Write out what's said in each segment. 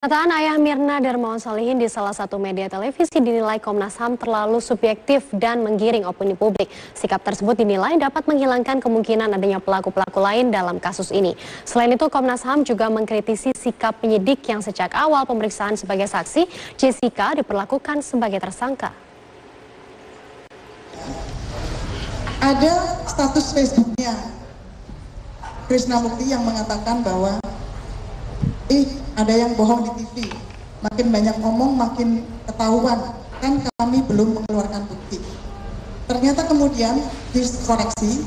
Pernyataan ayah Mirna Darmawan Salihin di salah satu media televisi dinilai Komnas HAM terlalu subjektif dan menggiring opini publik. Sikap tersebut dinilai dapat menghilangkan kemungkinan adanya pelaku-pelaku lain dalam kasus ini. Selain itu, Komnas HAM juga mengkritisi sikap penyidik yang sejak awal pemeriksaan sebagai saksi, Jessica diperlakukan sebagai tersangka. Ada status Facebooknya Krisnamukti yang mengatakan bahwa ada yang bohong di TV, makin banyak ngomong makin ketahuan, kan kami belum mengeluarkan bukti. Ternyata kemudian dikoreksi,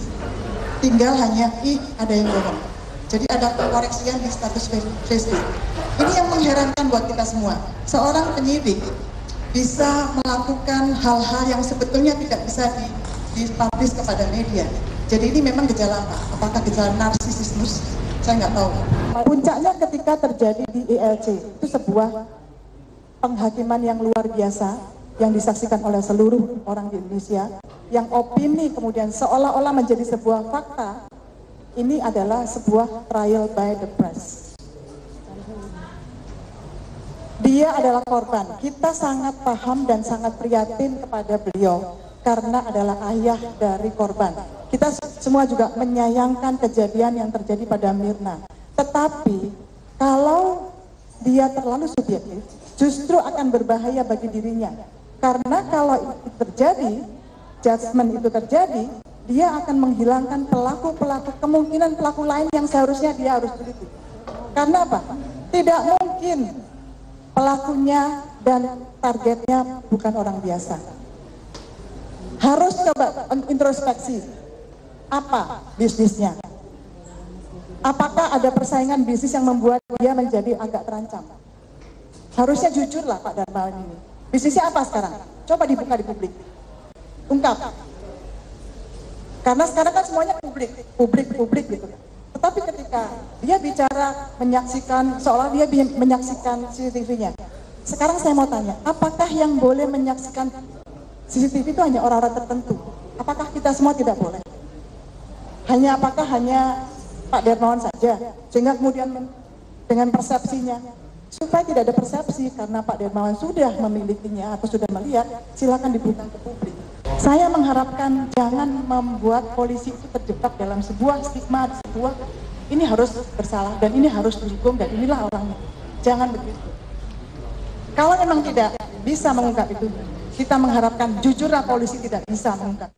tinggal hanya ada yang bohong. Jadi ada koreksian di status Facebook. Ini yang mengherankan buat kita semua. Seorang penyidik bisa melakukan hal-hal yang sebetulnya tidak bisa dipublish kepada media. Jadi ini memang gejala apa? Apakah gejala narsisismus? Saya nggak tahu. Puncaknya ketika terjadi di ILC, itu sebuah penghakiman yang luar biasa yang disaksikan oleh seluruh orang di Indonesia, yang opini kemudian seolah-olah menjadi sebuah fakta. Ini adalah sebuah trial by the press. Dia adalah korban. Kita sangat paham dan sangat prihatin kepada beliau karena adalah ayah dari korban. Kita semua juga menyayangkan kejadian yang terjadi pada Mirna. Tetapi kalau dia terlalu subjektif, justru akan berbahaya bagi dirinya. Karena kalau itu terjadi, judgment itu terjadi, dia akan menghilangkan pelaku-pelaku, kemungkinan pelaku lain yang seharusnya dia harus teliti. Karena apa? Tidak mungkin pelakunya dan targetnya bukan orang biasa. Harus coba introspeksi. Apa bisnisnya? Apakah ada persaingan bisnis yang membuat dia menjadi agak terancam? Harusnya jujur lah Pak Darmawan ini. Bisnisnya apa sekarang? Coba dibuka di publik. Ungkap. Karena sekarang kan semuanya publik gitu. Tetapi ketika dia bicara menyaksikan, seolah dia menyaksikan CCTV-nya. Sekarang saya mau tanya, apakah yang boleh menyaksikan CCTV itu hanya orang-orang tertentu? Apakah kita semua tidak boleh? Apakah hanya Pak Darmawan saja, sehingga kemudian dengan persepsinya, supaya tidak ada persepsi karena Pak Darmawan sudah memilikinya atau sudah melihat, silakan dibuka ke publik. Saya mengharapkan jangan membuat polisi itu terjebak dalam sebuah stigma, ini harus bersalah dan ini harus dihukum dan inilah orangnya. Jangan begitu. Kalau memang tidak bisa mengungkap itu, kita mengharapkan jujurlah polisi tidak bisa mengungkap.